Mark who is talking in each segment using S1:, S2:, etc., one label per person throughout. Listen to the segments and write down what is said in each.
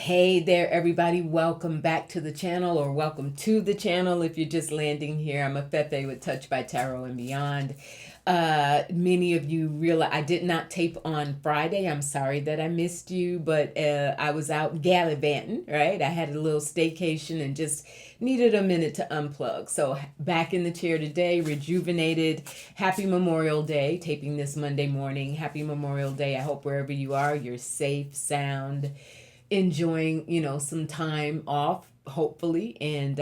S1: Hey there, everybody. Welcome back to the channel, or welcome to the channel if you're just landing here. I'm Afefe with Touch by Tarot and Beyond. Many of you realize I did not tape on Friday. I'm sorry that I missed you, but I was out gallivanting, right? I had a little staycation and just needed a minute to unplug. So back in the chair today, rejuvenated. Happy Memorial Day, taping this Monday morning. Happy Memorial Day. I hope wherever you are, you're safe, sound, enjoying some time off, hopefully, and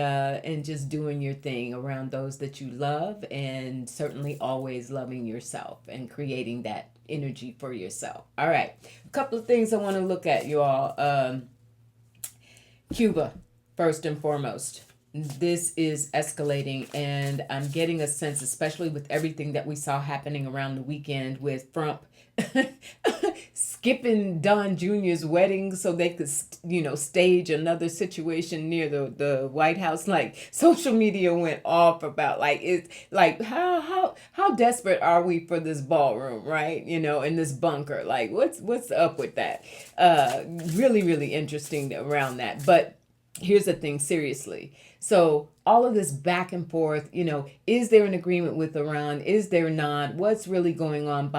S1: just doing your thing around those that you love, and certainly always loving yourself and creating that energy for yourself. All right, a couple of things I want to look at, you all. Cuba, first and foremost. This is escalating, and I'm getting a sense, especially with everything that we saw happening around the weekend with Trump skipping Don Jr.'s wedding so they could, stage another situation near the White House. Like, social media went off about, like, it's like, how desperate are we for this ballroom, right? In this bunker. Like, what's up with that? Really, really interesting around that. But here's the thing, seriously. So all of this back and forth, is there an agreement with Iran? Is there not? What's really going on?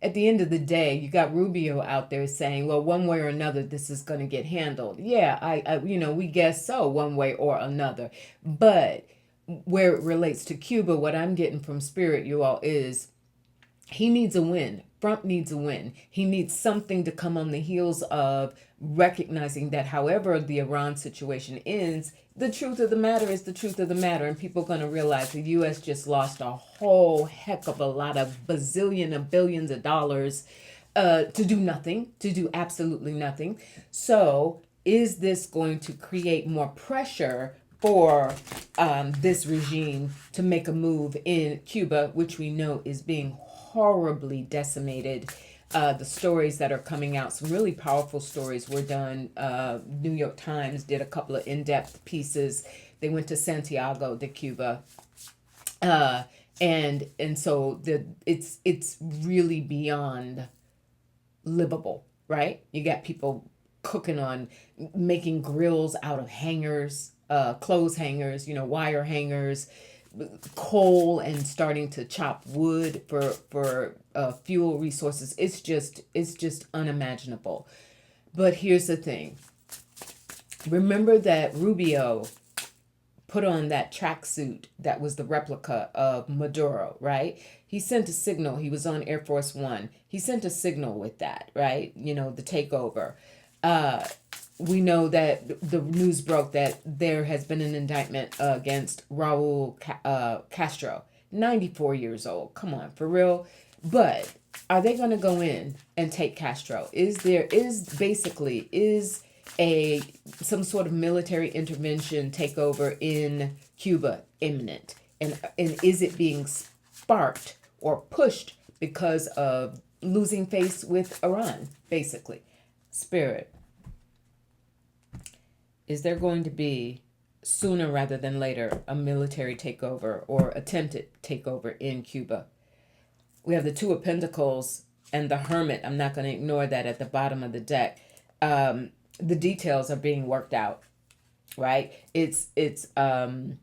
S1: At the end of the day, you got Rubio out there saying, well, one way or another, this is going to get handled. Yeah, I we guess so, one way or another. But where it relates to Cuba, what I'm getting from Spirit, you all, is he needs a win. Trump needs a win. He needs something to come on the heels of recognizing that however the Iran situation ends, the truth of the matter is the truth of the matter. And people are going to realize the U.S. just lost a whole heck of a lot of bazillion of billions of dollars to do nothing, to do absolutely nothing. So is this going to create more pressure for this regime to make a move in Cuba, which we know is being horribly decimated? The stories that are coming out, some really powerful stories were done. New York Times did a couple of in-depth pieces. They went to Santiago de Cuba. And so it's really beyond livable, right? You got people cooking on, making grills out of hangers, clothes hangers, wire hangers, coal, and starting to chop wood for fuel resources. It's just unimaginable. But here's the thing. Remember that Rubio put on that tracksuit that was the replica of Maduro, right? He sent a signal. He was on Air Force One. He sent a signal with that, right? The takeover. We know that the news broke that there has been an indictment against Raul Castro, 94 years old. Come on, for real. But are they going to go in and take Castro? Is some sort of military intervention takeover in Cuba imminent? And is it being sparked or pushed because of losing face with Iran, basically? Spirit. Is there going to be, sooner rather than later, a military takeover or attempted takeover in Cuba? We have the Two of Pentacles and the Hermit. I'm not going to ignore that at the bottom of the deck. The details are being worked out, right? It's the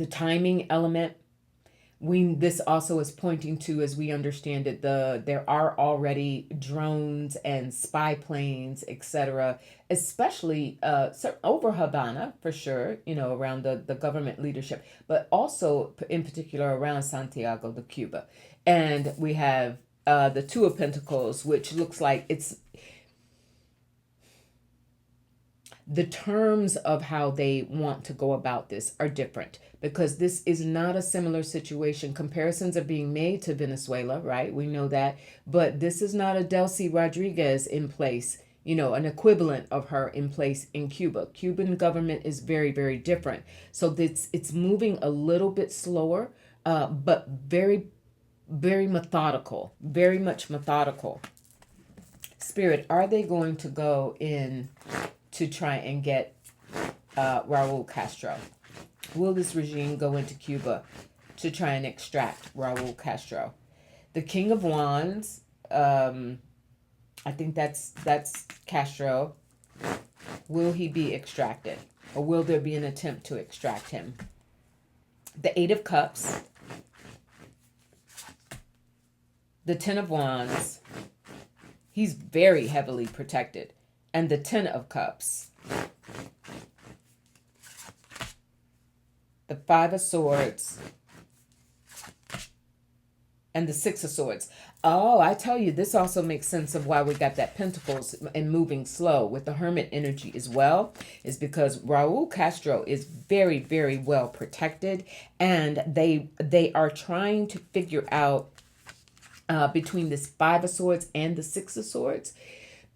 S1: timing element. This also is pointing to, as we understand it, there are already drones and spy planes, etc., especially over Havana, for sure, around the government leadership, but also in particular around Santiago de Cuba. And we have the Two of Pentacles, which looks like it's the terms of how they want to go about this are different, because this is not a similar situation. Comparisons are being made to Venezuela, right? We know that. But this is not a Delcy Rodriguez in place, an equivalent of her in place in Cuba. Cuban government is very, very different. So it's moving a little bit slower, but very, very methodical, very much methodical. Spirit, are they going to go in to try and get Raul Castro? Will this regime go into Cuba to try and extract Raul Castro? The King of Wands, I think that's Castro. Will he be extracted? Or will there be an attempt to extract him? The Eight of Cups, the Ten of Wands, he's very heavily protected, and the Ten of Cups, the Five of Swords, and the Six of Swords. Oh, I tell you, this also makes sense of why we got that Pentacles and moving slow with the Hermit energy as well, is because Raul Castro is very, very well protected, and they are trying to figure out between this Five of Swords and the Six of Swords.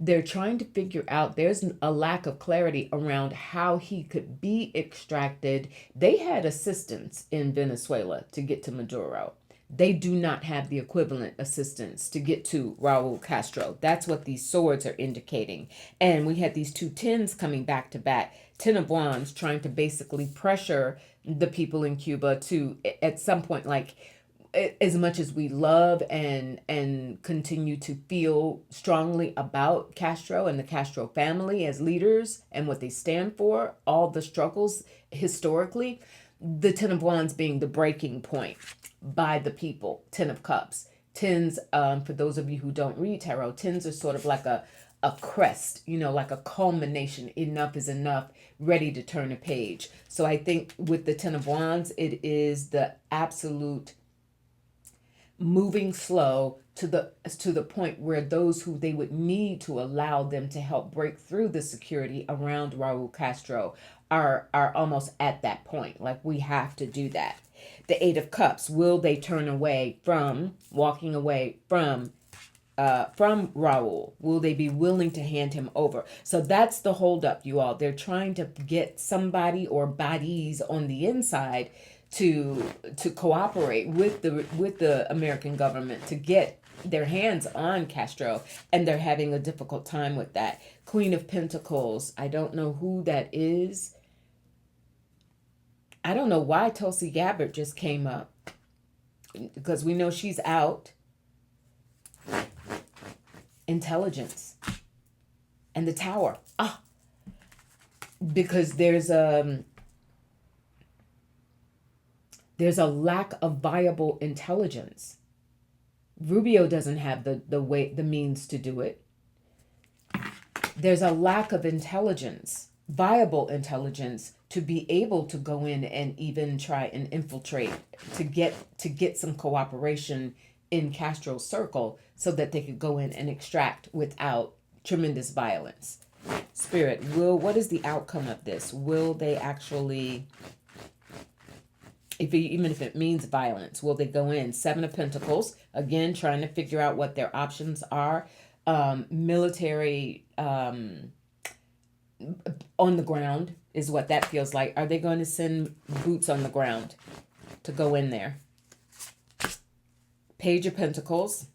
S1: They're trying to figure out, there's a lack of clarity around how he could be extracted. They had assistance in Venezuela to get to Maduro. They do not have the equivalent assistance to get to Raul Castro. That's what these swords are indicating. And we had these two tens coming back to back. Ten of Wands trying to basically pressure the people in Cuba to, at some point, like, as much as we love and continue to feel strongly about Castro and the Castro family as leaders and what they stand for, all the struggles historically, the Ten of Wands being the breaking point by the people. Ten of Cups. Tens, for those of you who don't read tarot, tens are sort of like a crest, like a culmination. Enough is enough, ready to turn a page. So I think with the Ten of Wands, it is the absolute moving slow to the point where those who they would need to allow them to help break through the security around Raul Castro are almost at that point. Like, we have to do that. The Eight of Cups, will they turn away from walking away from Raul? Will they be willing to hand him over? So that's the holdup, you all. They're trying to get somebody or bodies on the inside to cooperate with the American government to get their hands on Castro, and they're having a difficult time with that. Queen of Pentacles, I don't know who that is. I don't know why Tulsi Gabbard just came up, because we know she's out. Intelligence and the Tower. Because there's a lack of viable intelligence. Rubio doesn't have the means to do it. There's a lack of intelligence, viable intelligence, to be able to go in and even try and infiltrate, to get some cooperation in Castro's circle so that they could go in and extract without tremendous violence. Spirit, what is the outcome of this? Will they actually, even if it means violence, will they go in? Seven of Pentacles, again, trying to figure out what their options are. Military on the ground is what that feels like. Are they going to send boots on the ground to go in there? Page of Pentacles.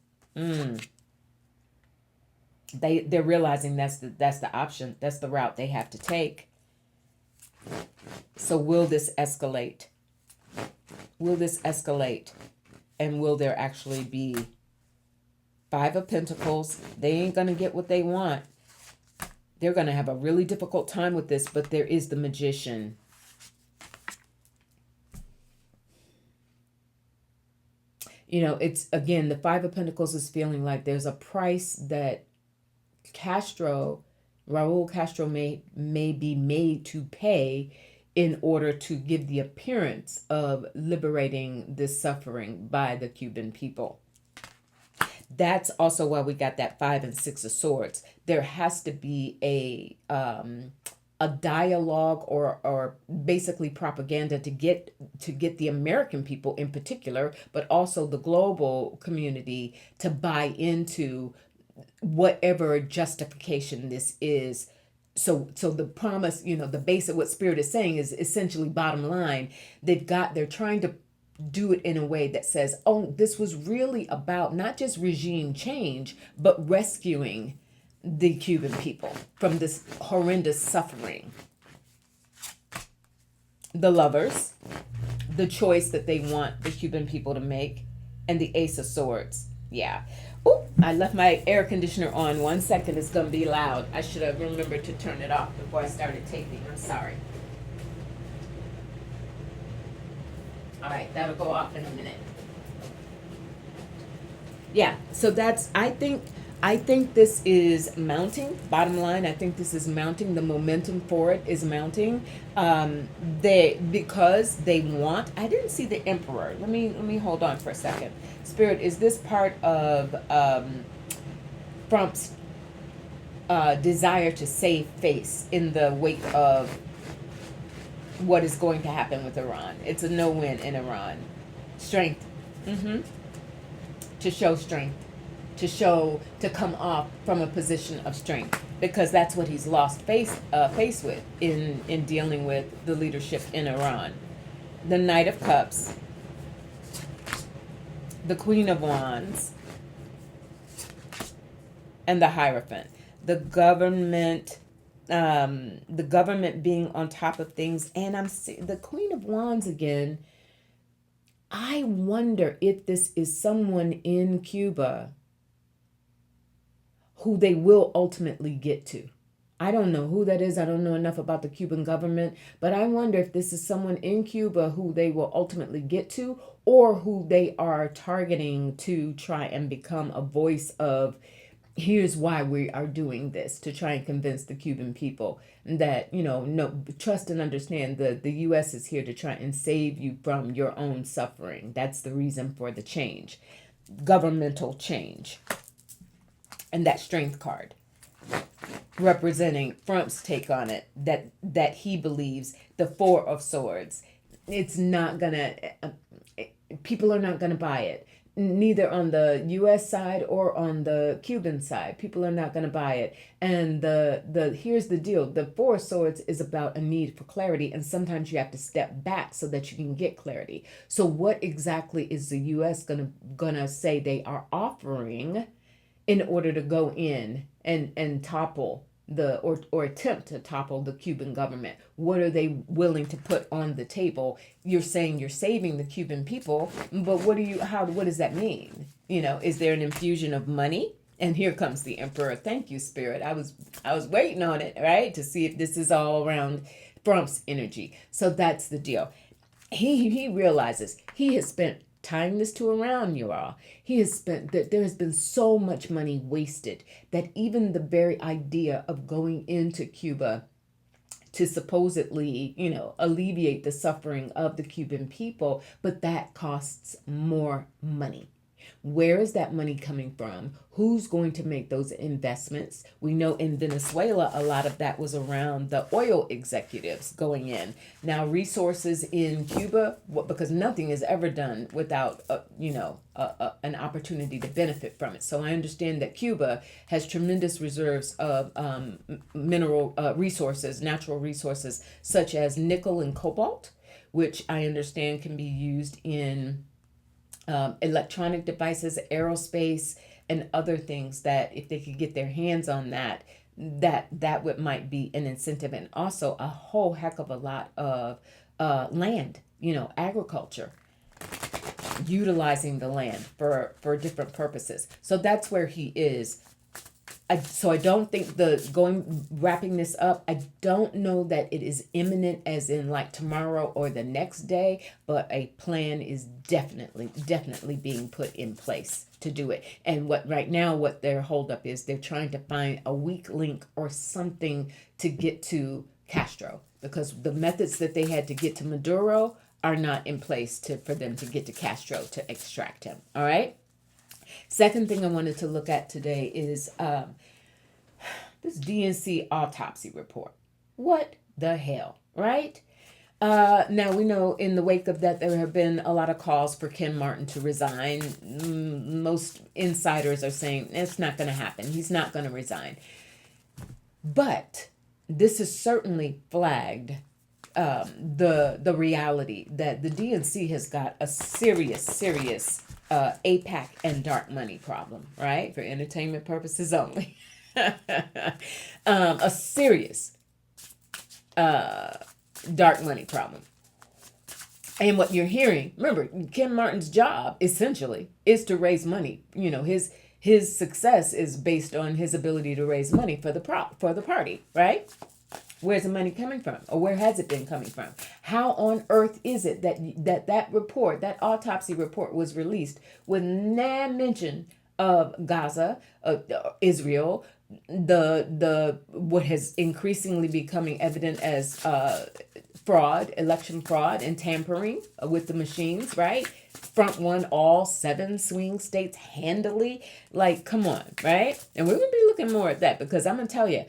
S1: They're realizing that's the option. That's the route they have to take. So will this escalate? Will this escalate? And will there actually be Five of Pentacles? They ain't going to get what they want. They're going to have a really difficult time with this, but there is the Magician. It's, again, the Five of Pentacles is feeling like there's a price that Raul Castro may be made to pay in order to give the appearance of liberating this suffering by the Cuban people. That's also why we got that Five and Six of Swords. There has to be a dialogue or basically propaganda to get the American people in particular, but also the global community, to buy into whatever justification this is. So the promise, the base of what Spirit is saying is essentially, bottom line, they're trying to do it in a way that says, oh, this was really about not just regime change, but rescuing the Cuban people from this horrendous suffering. The Lovers, the choice that they want the Cuban people to make, and the Ace of Swords. Yeah. Oh, I left my air conditioner on. 1 second, it's gonna be loud. I should have remembered to turn it off before I started taping. I'm sorry. All right, that'll go off in a minute. Yeah, so that's, I think this is mounting. Bottom line, I think this is mounting. The momentum for it is mounting. They, because they want. I didn't see the emperor. Let me hold on for a second. Spirit, is this part of Trump's desire to save face in the wake of what is going to happen with Iran? It's a no-win in Iran. Strength. Mm-hmm. To show strength, to come off from a position of strength, because that's what he's lost face with in dealing with the leadership in Iran. The Knight of Cups, the Queen of Wands, and the Hierophant. The government, being on top of things, and the Queen of Wands again. I wonder if this is someone in Cuba who they will ultimately get to. I don't know who that is. I don't know enough about the Cuban government, but I wonder if this is someone in Cuba who they will ultimately get to, or who they are targeting to try and become a voice of, here's why we are doing this, to try and convince the Cuban people that, no, trust and understand the U.S. is here to try and save you from your own suffering. That's the reason for the change, governmental change. And that strength card representing Trump's take on it, that he believes the Four of Swords, it's not gonna, people are not gonna buy it. Neither on the U.S. side or on the Cuban side, people are not going to buy it. And the here's the deal: the Four of Swords is about a need for clarity, and sometimes you have to step back so that you can get clarity. So, what exactly is the U.S. gonna say they are offering in order to go in and topple or attempt to topple the Cuban government? What are they willing to put on the table? You're saying you're saving the Cuban people, but what does that mean? Is there an infusion of money? And here comes the Emperor. Thank you, Spirit. I was waiting on it, right? To see if this is all around Trump's energy. So that's the deal. He realizes he has spent, tying this to Iran, you all, he has spent, that there has been so much money wasted that even the very idea of going into Cuba to supposedly, alleviate the suffering of the Cuban people, but that costs more money. Where is that money coming from? Who's going to make those investments? We know in Venezuela, a lot of that was around the oil executives going in. Now, resources in Cuba, because nothing is ever done without, an opportunity to benefit from it. So I understand that Cuba has tremendous reserves of mineral resources, natural resources, such as nickel and cobalt, which I understand can be used in electronic devices, aerospace, and other things, that if they could get their hands on that might be an incentive. And also a whole heck of a lot of land, agriculture, utilizing the land for different purposes. So that's where he is. So I don't think wrapping this up, I don't know that it is imminent as in like tomorrow or the next day, but a plan is definitely being put in place to do it. And what their holdup is, they're trying to find a weak link or something to get to Castro, because the methods that they had to get to Maduro are not in place for them to get to Castro to extract him. All right. Second thing I wanted to look at today is this DNC autopsy report. What the hell, right? Now, we know in the wake of that, there have been a lot of calls for Ken Martin to resign. Most insiders are saying it's not going to happen. He's not going to resign. But this has certainly flagged the reality that the DNC has got a serious APAC and dark money problem, right? For entertainment purposes only. A serious dark money problem. And what you're hearing, remember, Ken Martin's job essentially is to raise money. His his success is based on his ability to raise money for the party, right? Where's the money coming from, or where has it been coming from? How on earth is it that report, that autopsy report, was released with no mention of Gaza, Israel, the what has increasingly becoming evident as fraud, election fraud, and tampering with the machines, right? Front one all 7 swing states handily. Like, come on, right? And we're going to be looking more at that, because I'm going to tell you,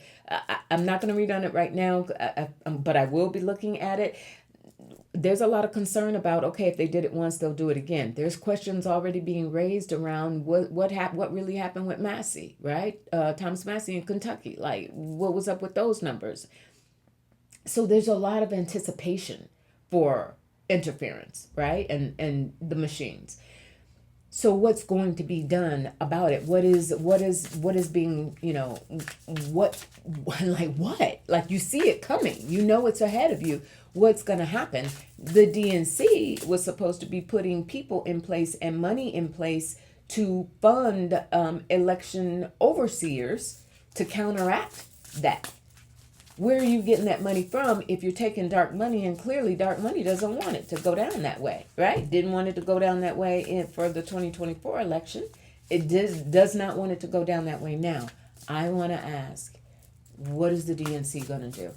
S1: I'm not going to read on it right now, but I will be looking at it. There's a lot of concern about, okay, if they did it once, they'll do it again. There's questions already being raised around what really happened with Massey, right? Thomas Massey in Kentucky. Like, what was up with those numbers? So there's a lot of anticipation for interference, right? And the machines. So what's going to be done about it? What is being, what, like you see it coming, it's ahead of you. What's going to happen? The DNC was supposed to be putting people in place and money in place to fund election overseers to counteract that. Where are you getting that money from if you're taking dark money? And clearly dark money doesn't want it to go down that way, right? Didn't want it to go down that way for the 2024 election. It does not want it to go down that way now. I want to ask, what is the DNC going to do?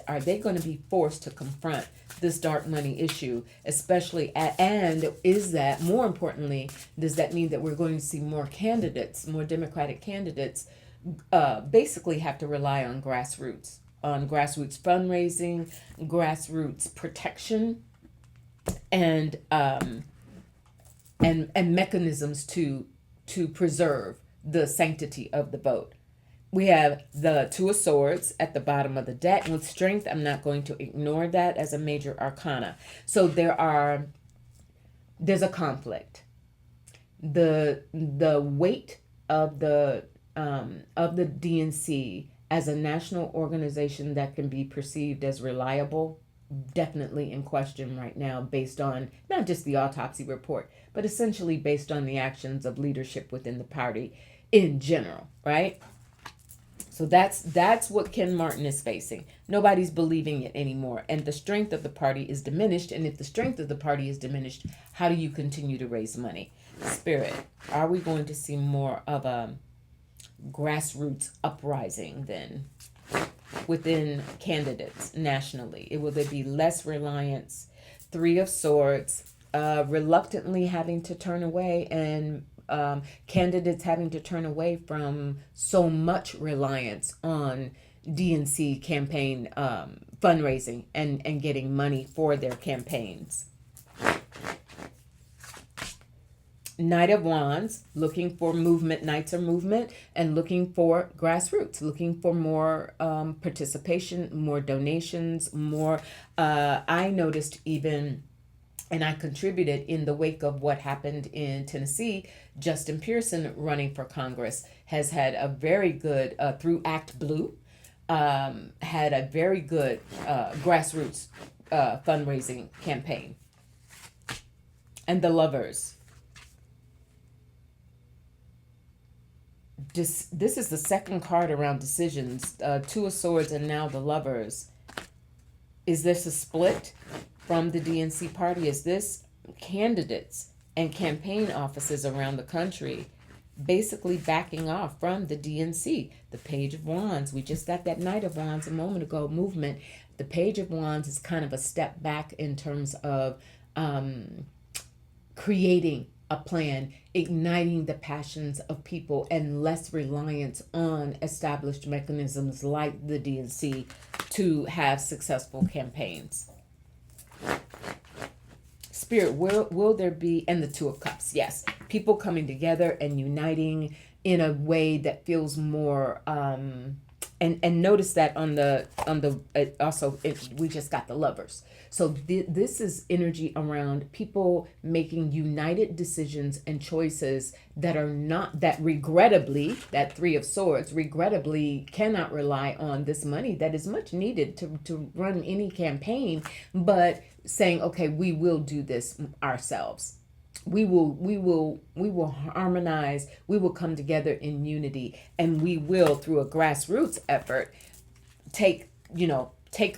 S1: Are they going to be forced to confront this dark money issue, especially and is that, more importantly, does that mean that we're going to see more Democratic candidates basically have to rely on grassroots fundraising, grassroots protection, and mechanisms to preserve the sanctity of the vote? We have the Two of Swords at the bottom of the deck. With Strength, I'm not going to ignore that as a major arcana. So there's a conflict. The weight of the DNC as a national organization that can be perceived as reliable, definitely in question right now, based on not just the autopsy report, but essentially based on the actions of leadership within the party in general, right? So that's what Ken Martin is facing. Nobody's believing it anymore. And the strength of the party is diminished. And if the strength of the party is diminished, how do you continue to raise money? Spirit, are we going to see more of a grassroots uprising then within candidates nationally? Will there be less reliance? Three of Swords, reluctantly having to turn away, and candidates having to turn away from so much reliance on DNC campaign fundraising and getting money for their campaigns. Knight of Wands, looking for movement, Knights of Movement, and looking for grassroots, looking for more participation, more donations, more. I noticed even, and I contributed in the wake of what happened in Tennessee, Justin Pearson running for Congress has had a very good, through Act Blue, had a very good grassroots fundraising campaign. And the Lovers. This is the second card around decisions, Two of Swords and now the Lovers. Is this a split from the DNC party? Is this candidates and campaign offices around the country basically backing off from the DNC? The Page of Wands, we just got that Knight of Wands a moment ago, movement. The Page of Wands is kind of a step back in terms of creating a plan, igniting the passions of people, and less reliance on established mechanisms like the DNC to have successful campaigns. Spirit, will there be, and the Two of Cups, yes, people coming together and uniting in a way that feels more and notice that on the also we just got the Lovers. So this is energy around people making united decisions and choices that are not, that regrettably, that Three of Swords, regrettably cannot rely on this money that is much needed to run any campaign, but saying, okay, we will do this ourselves. we will harmonize, we will come together in unity, and we will, through a grassroots effort, take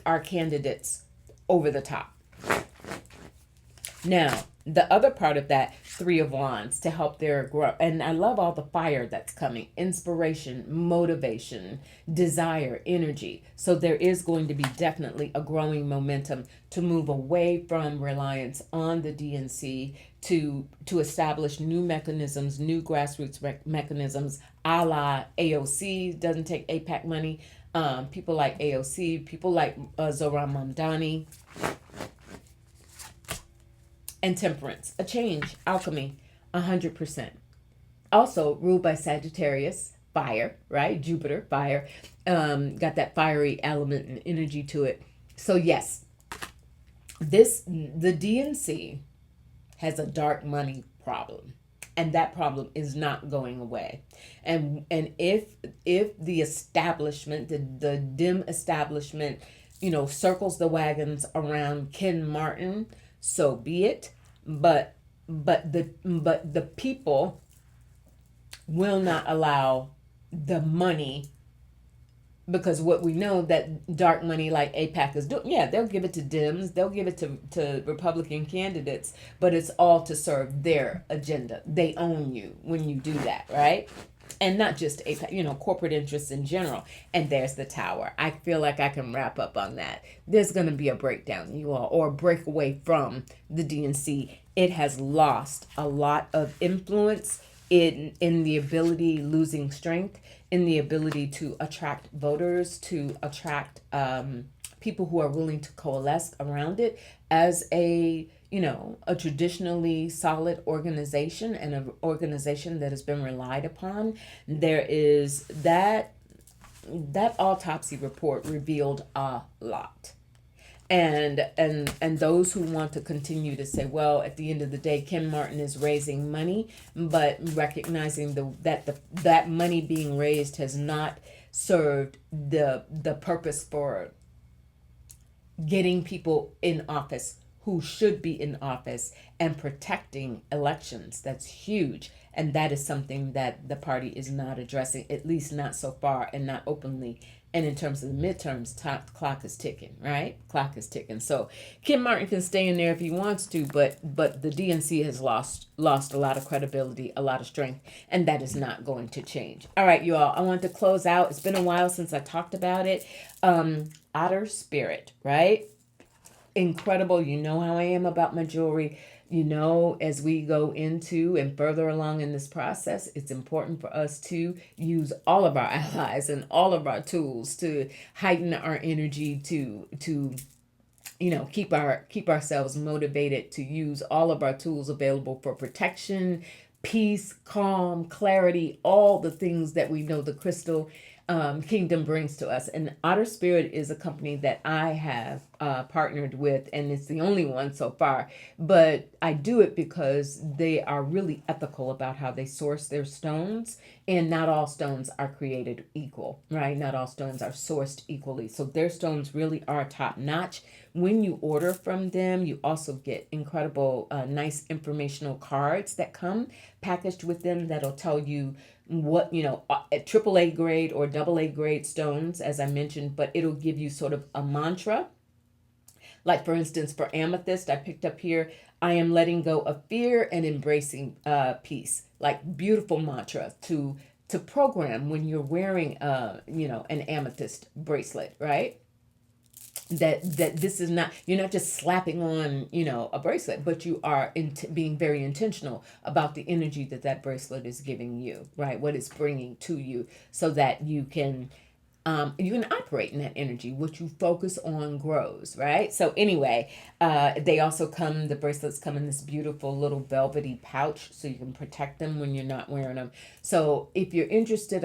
S1: our candidates over the top. Now, the other part of that Three of Wands to help their growth, and I love all the fire that's coming: inspiration, motivation, desire, energy. So there is going to be definitely a growing momentum to move away from reliance on the DNC to establish new mechanisms, new grassroots mechanisms, a la AOC doesn't take APAC money. People like AOC, people like Zohran Mamdani, and temperance, a change, alchemy, 100%. Also ruled by Sagittarius, fire, right? Jupiter, fire, got that fiery element and energy to it. So yes, the DNC has a dark money problem, and that problem is not going away. And if the establishment, the Dem establishment, circles the wagons around Ken Martin, so be it. But the people will not allow the money, because what we know that dark money like APAC is doing, yeah, they'll give it to Dems, they'll give it to Republican candidates, but it's all to serve their agenda. They own you when you do that, right? And not just APAC, corporate interests in general. And there's the tower. I feel like I can wrap up on that. There's going to be a breakdown, you all, or a breakaway from the DNC. It has lost a lot of influence in the ability, losing strength, in the ability to attract voters, to attract people who are willing to coalesce around it as a traditionally solid organization, and an organization that has been relied upon. There is that autopsy report revealed a lot. And those who want to continue to say, well, at the end of the day, Ken Martin is raising money, but recognizing that money being raised has not served the purpose for getting people in office who should be in office and protecting elections. That's huge. And that is something that the party is not addressing, at least not so far, and not openly. And in terms of the midterms, clock is ticking, right? Clock is ticking. So Ken Martin can stay in there if he wants to, but the DNC has lost a lot of credibility, a lot of strength, and that is not going to change. All right, you all, I want to close out. It's been a while since I talked about it. Otter Spirit, right? Incredible. You know how I am about my jewelry. As we go into and further along in this process, it's important for us to use all of our allies and all of our tools to heighten our energy, to keep ourselves motivated, to use all of our tools available for protection, peace, calm, clarity, all the things that we know the crystal kingdom brings to us. And Otter Spirit is a company that I have partnered with, and it's the only one so far. But I do it because they are really ethical about how they source their stones, and not all stones are created equal, right? Not all stones are sourced equally. So their stones really are top notch. When you order from them, you also get incredible, nice informational cards that come packaged with them that'll tell you what, at AAA grade or AA grade stones, as I mentioned, but it'll give you sort of a mantra. Like, for instance, for amethyst, I picked up here, I am letting go of fear and embracing peace. Like, beautiful mantra to program when you're wearing, an amethyst bracelet, right? That this is not, you're not just slapping on a bracelet, but you are being very intentional about the energy that bracelet is giving you, right? What it's bringing to you, so that you can operate in that energy. What you focus on grows, right? So anyway, the bracelets come in this beautiful little velvety pouch, so you can protect them when you're not wearing them. So if you're interested,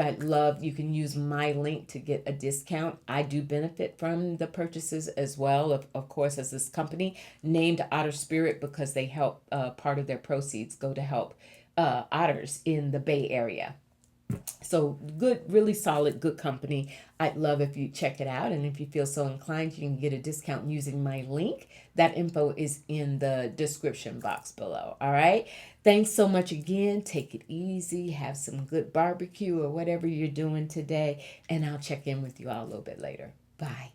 S1: you can use my link to get a discount. I do benefit from the purchases as well, of course, as this company named Otter Spirit, because they help, part of their proceeds go to help otters in the Bay Area. So good, really solid, good company. I'd love if you check it out. And if you feel so inclined, you can get a discount using my link. That info is in the description box below. All right. Thanks so much again. Take it easy. Have some good barbecue or whatever you're doing today. And I'll check in with you all a little bit later. Bye.